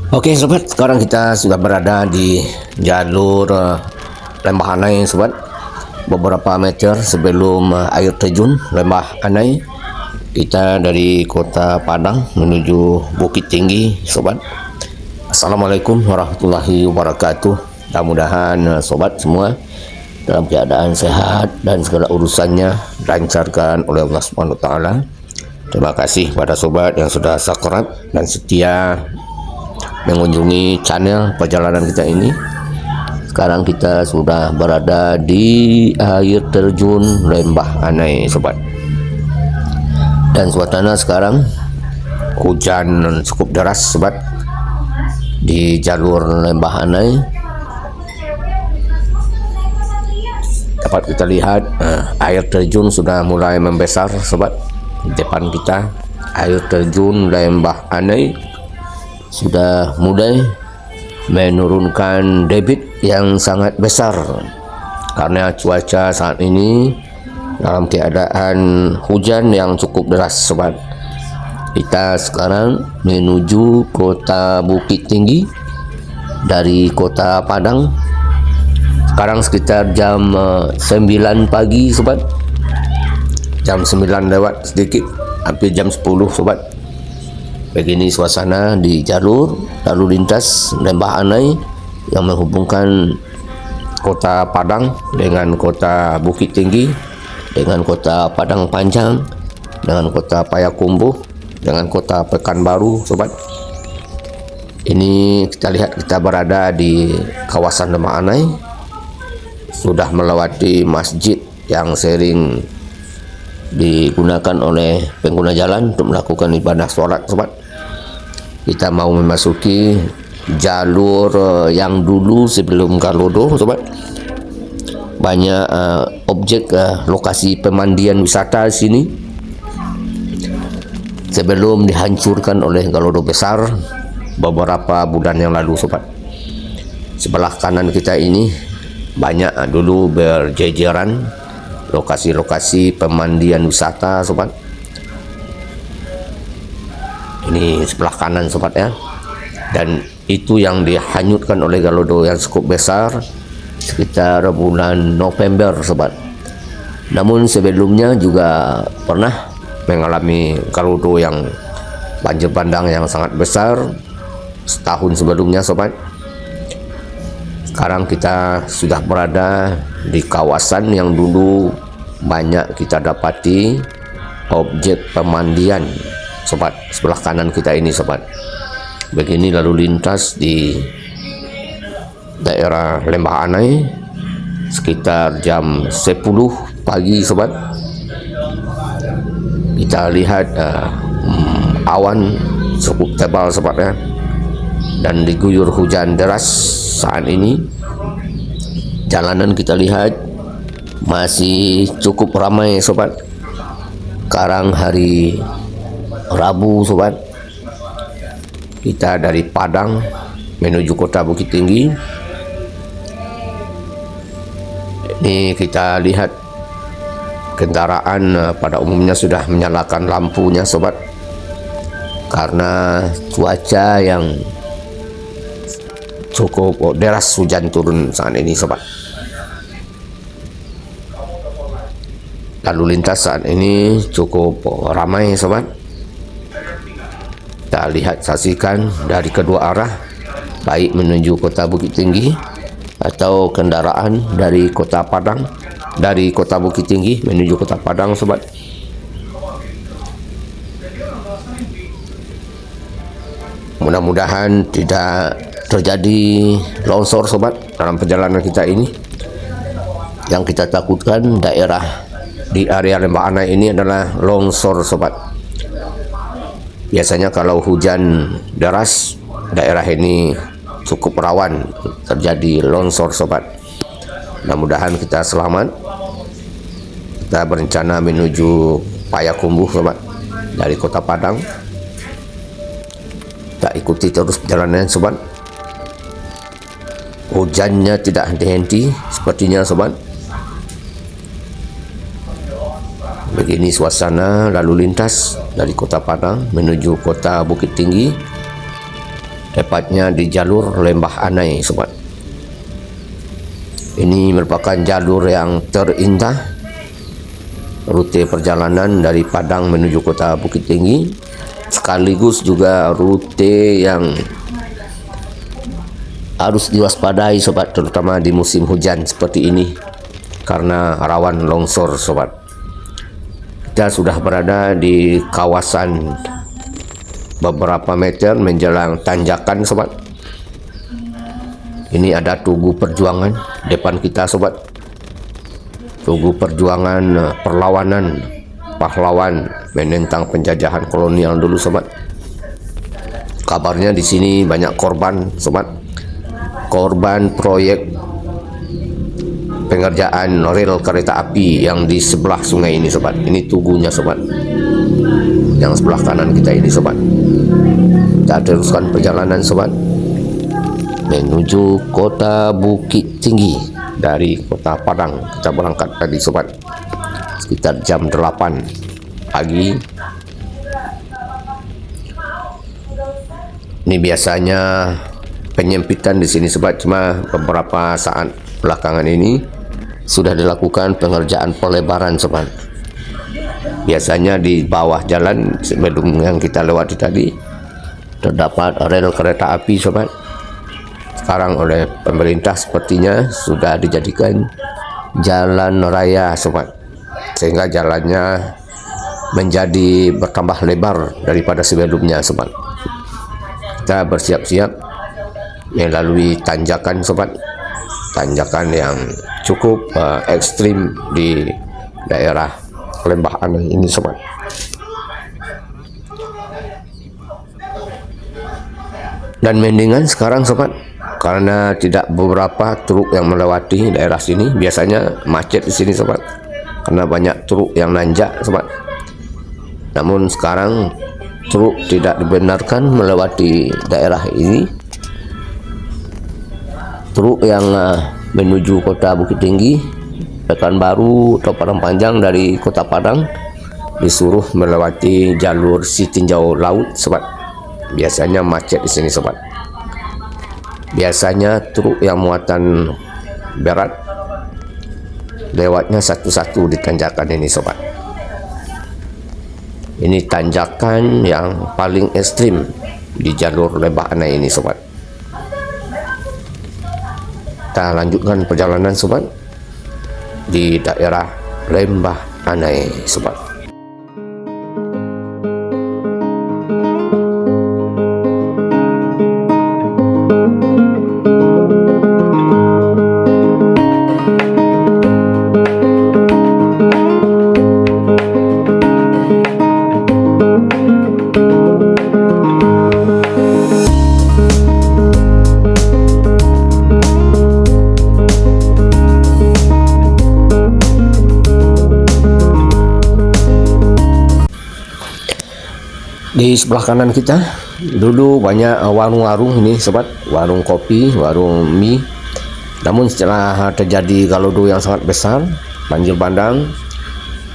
Oke sobat, sekarang kita sudah berada di jalur Lembah Anai sobat. Beberapa meter sebelum air terjun Lembah Anai. Kita dari kota Padang menuju Bukit Tinggi sobat. Assalamualaikum warahmatullahi wabarakatuh. Mudah-mudahan sobat semua dalam keadaan sehat dan segala urusannya dilancarkan oleh Allah Subhanahu wa taala. Terima kasih pada sobat yang sudah subscribe dan setia mengunjungi channel perjalanan kita ini. Sekarang kita sudah berada di air terjun Lembah Anai sobat. Dan suasana sekarang hujan cukup deras sobat di jalur Lembah Anai. Dapat kita lihat air terjun sudah mulai membesar sobat. Di depan kita air terjun Lembah Anai sudah mulai menurunkan debit yang sangat besar karena cuaca saat ini dalam keadaan hujan yang cukup deras sobat. Kita sekarang menuju kota Bukit Tinggi dari kota Padang. Sekarang sekitar jam 9 pagi sobat, jam 9 lewat sedikit, hampir jam 10 sobat. Begini suasana di jalur lalu lintas Lembah Anai yang menghubungkan kota Padang dengan kota Bukit Tinggi, dengan kota Padang Panjang, dengan kota Payakumbuh, dengan kota Pekanbaru sobat. Ini kita lihat kita berada di kawasan Lembah Anai, sudah melewati masjid yang sering digunakan oleh pengguna jalan untuk melakukan ibadah sholat sobat. Kita mau memasuki jalur yang dulu sebelum Galodo sobat. Banyak objek lokasi pemandian wisata di sini sebelum dihancurkan oleh Galodo besar beberapa bulan yang lalu sobat. Sebelah kanan kita ini banyak dulu berjejeran lokasi-lokasi pemandian wisata sobat. Ini sebelah kanan sobat ya. Dan itu yang dihanyutkan oleh Galodo yang cukup besar sekitar bulan November sobat. Namun sebelumnya juga pernah mengalami Galodo yang banjir bandang yang sangat besar setahun sebelumnya sobat. Sekarang kita sudah berada di kawasan yang dulu banyak kita dapati objek pemandian sobat. Sebelah kanan kita ini sobat. Begini lalu lintas di daerah Lembah Anai sekitar jam 10 pagi sobat. Kita lihat awan cukup tebal sobat ya, dan diguyur hujan deras saat ini. Jalanan kita lihat masih cukup ramai sobat. Sekarang hari Rabu sobat. Kita dari Padang menuju kota Bukit Tinggi. Ini kita lihat kendaraan pada umumnya sudah menyalakan lampunya sobat, karena cuaca yang cukup deras, hujan turun saat ini sobat. Lalu lintas saat ini cukup ramai sobat. Kita lihat saksikan dari kedua arah, baik menuju kota Bukit Tinggi atau kendaraan dari kota Padang, dari kota Bukit Tinggi menuju kota Padang sobat. Mudah-mudahan tidak terjadi longsor sobat dalam perjalanan kita ini. Yang kita takutkan daerah di area Lembah Anai ini adalah longsor sobat. Biasanya kalau hujan deras daerah ini cukup rawan terjadi longsor sobat. Mudah-mudahan kita selamat. Kita berencana menuju Payakumbuh sobat dari kota Padang. Kita ikuti terus perjalanan sobat. Hujannya tidak henti-henti sepertinya sobat. Begini suasana lalu lintas dari kota Padang menuju kota Bukit Tinggi tepatnya di jalur Lembah Anai sobat. Ini merupakan jalur yang terindah, rute perjalanan dari Padang menuju kota Bukit Tinggi, sekaligus juga rute yang harus diwaspadai sobat, terutama di musim hujan seperti ini karena rawan longsor sobat. Kita sudah berada di kawasan beberapa meter menjelang tanjakan sobat. Ini ada Tugu Perjuangan depan kita sobat. Tugu Perjuangan perlawanan pahlawan menentang penjajahan kolonial dulu sobat. Kabarnya di sini banyak korban sobat. Korban proyek pengerjaan rel kereta api yang di sebelah sungai ini sobat. Ini tugunya sobat, yang sebelah kanan kita ini sobat. Kita teruskan perjalanan sobat menuju kota Bukit Tinggi dari kota Padang. Kita berangkat tadi sobat sekitar jam 8 pagi. Ini biasanya penyempitan di sini sobat, cuma beberapa saat belakangan ini sudah dilakukan pengerjaan pelebaran sobat. Biasanya di bawah jalan sebelum yang kita lewati tadi terdapat rel kereta api sobat. Sekarang oleh pemerintah sepertinya sudah dijadikan jalan raya sobat, sehingga jalannya menjadi bertambah lebar daripada sebelumnya sobat. Kita bersiap-siap melalui tanjakan sobat, tanjakan yang cukup ekstrim di daerah Lembah Anai ini sobat. Dan mendingan sekarang sobat, karena tidak beberapa truk yang melewati daerah sini. Biasanya macet di sini sobat, karena banyak truk yang nanjak sobat. Namun sekarang truk tidak dibenarkan melewati daerah ini. Truk yang menuju kota Bukit Tinggi, Pekanbaru atau Padang Panjang dari kota Padang disuruh melewati jalur Sitinjau Laut sobat. Biasanya macet di sini sobat. Biasanya truk yang muatan berat lewatnya satu-satu di tanjakan ini sobat. Ini tanjakan yang paling ekstrim di jalur Lembah Anai ini sobat. Kita lanjutkan perjalanan sobat di daerah Lembah Anai sobat. Di sebelah kanan kita dulu banyak warung-warung ini sobat, warung kopi, warung mie. Namun setelah terjadi galodo yang sangat besar, banjir bandang,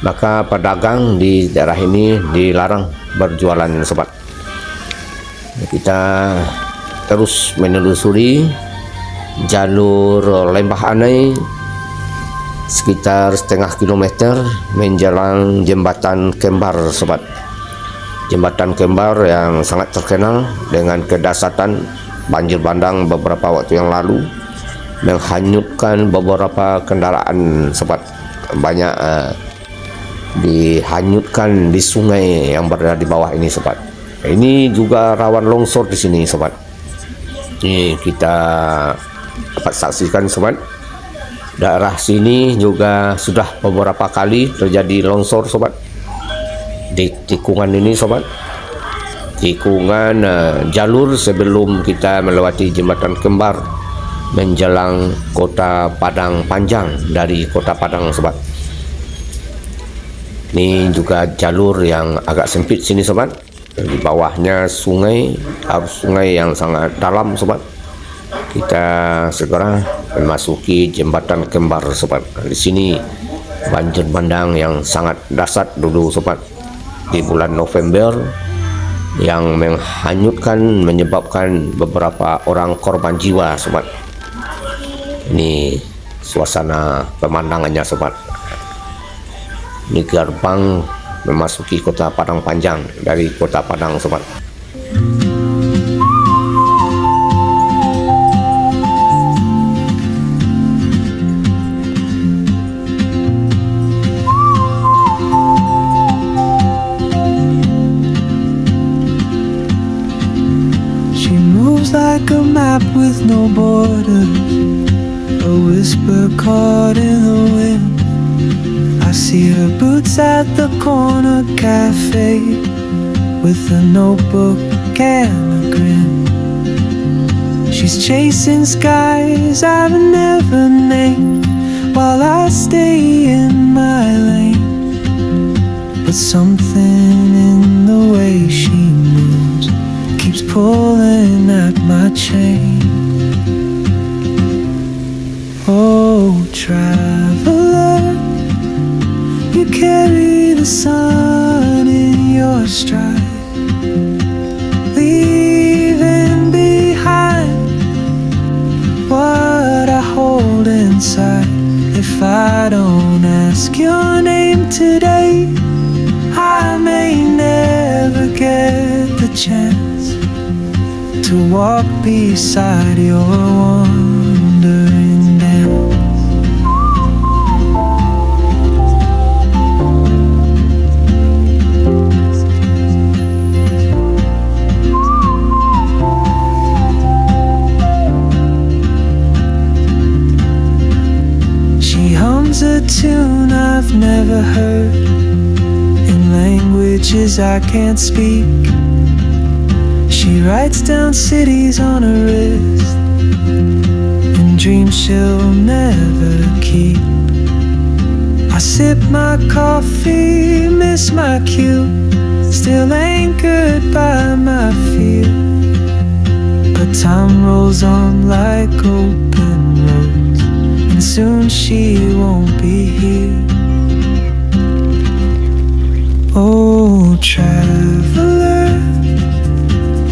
maka pedagang di daerah ini dilarang berjualan sobat. Kita terus menelusuri jalur Lembah Anai sekitar setengah kilometer menjelang jembatan Kembar sobat. Jembatan Kembar yang sangat terkenal dengan kedahsyatan banjir bandang beberapa waktu yang lalu menghanyutkan beberapa kendaraan sobat. Banyak dihanyutkan di sungai yang berada di bawah ini sobat. Ini juga rawan longsor di sini sobat. Ini kita dapat saksikan sobat. Daerah sini juga sudah beberapa kali terjadi longsor sobat. Di tikungan ini sobat, tikungan jalur sebelum kita melewati jembatan Kembar menjelang kota Padang Panjang dari kota Padang sobat. Ini juga jalur yang agak sempit sini sobat. Di bawahnya sungai, arus sungai yang sangat dalam sobat. Kita segera memasuki jembatan Kembar sobat. Di sini banjir bandang yang sangat dahsyat dulu sobat. Di bulan November yang menghanyutkan, menyebabkan beberapa orang korban jiwa, sobat. Ini suasana pemandangannya, sobat. Ini gerbang memasuki kota Padang Panjang dari kota Padang, sobat. She moves like a map with no borders, a whisper caught in the wind. I see her boots at the corner cafe with a notebook and a grin. She's chasing skies I've never named while I stay in my lane. But something in the way she moves keeps pulling at my chain. Oh, traveler, you carry the sun in your stride, leaving behind what I hold inside. If I don't ask your name today, I may never get the chance to walk beside your wandering dance. She hums a tune I've never heard in languages I can't speak. She writes down cities on her wrist and dreams she'll never keep. I sip my coffee, miss my cue, still anchored by my fear. But time rolls on like open roads, and soon she won't be here. Oh, traveler,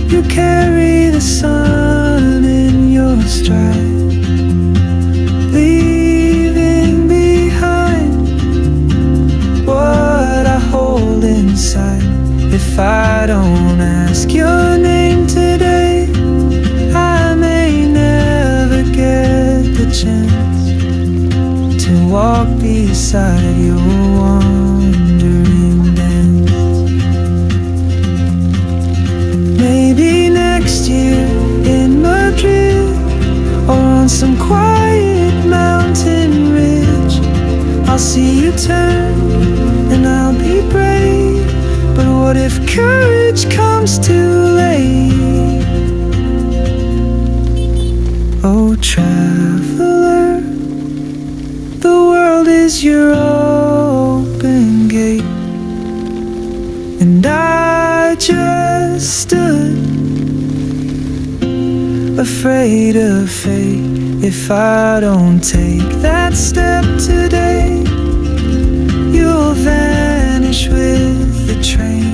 you carry the sun in your stride, leaving behind what I hold inside. If I don't ask your name today, I may never get the chance to walk beside your wandering dance. Maybe next year in Madrid, or on some quiet mountain ridge, I'll see you turn and I'll be brave. But what if courage comes too late? Oh, traveler, the world is your open gate, and I just stood afraid of fate. If I don't take that step today, you'll vanish with the train,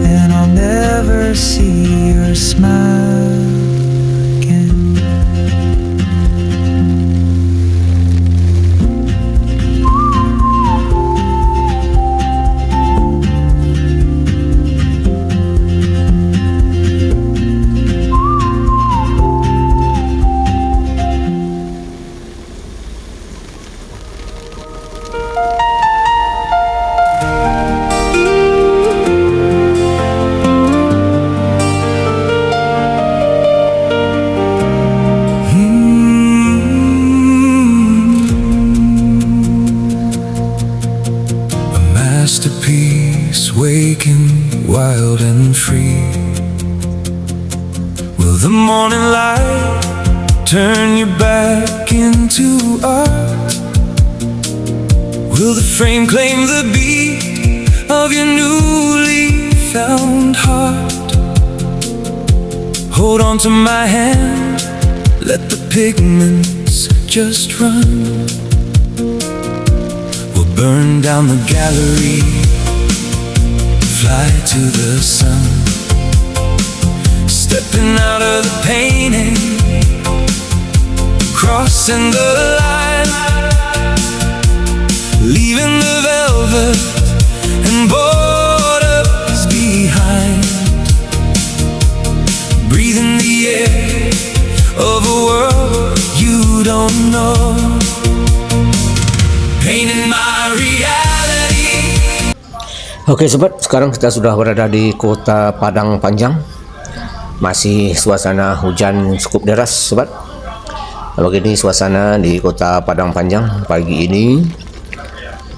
and I'll never see your smile again. Masterpiece, waking wild and free. Will the morning light turn you back into art? Will the frame claim the beat of your newly found heart? Hold on to my hand, let the pigments just run. We'll burn down the gallery, fly to the sun. Stepping out of the painting, crossing the line, leaving the velvet and borders behind, breathing the air of a world you don't know, painting my reality. Oke sobat, sekarang kita sudah berada di kota Padang Panjang. Masih suasana hujan cukup deras sobat. Begini suasana di kota Padang Panjang pagi ini.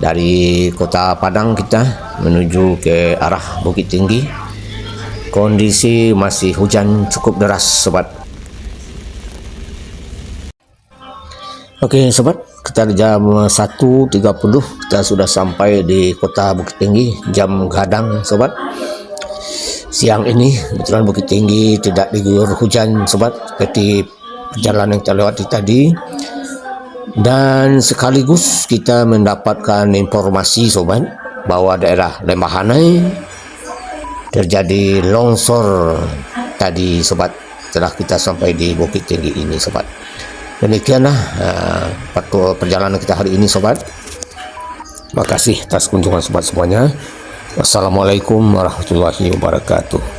Dari kota Padang kita menuju ke arah Bukit Tinggi. Kondisi masih hujan cukup deras sobat. Oke sobat, kita jam 1.30 kita sudah sampai di kota Bukit Tinggi, jam gadang sobat. Siang ini kebetulan Bukit Tinggi tidak diguyur hujan sobat, seperti perjalanan yang kita lewati tadi. Dan sekaligus kita mendapatkan informasi sobat bahwa daerah Lembah Hanai terjadi longsor tadi sobat, setelah kita sampai di Bukit Tinggi ini sobat. Demikianlah perjalanan kita hari ini sobat. Terima kasih atas kunjungan sobat semuanya. Wassalamualaikum warahmatullahi wabarakatuh.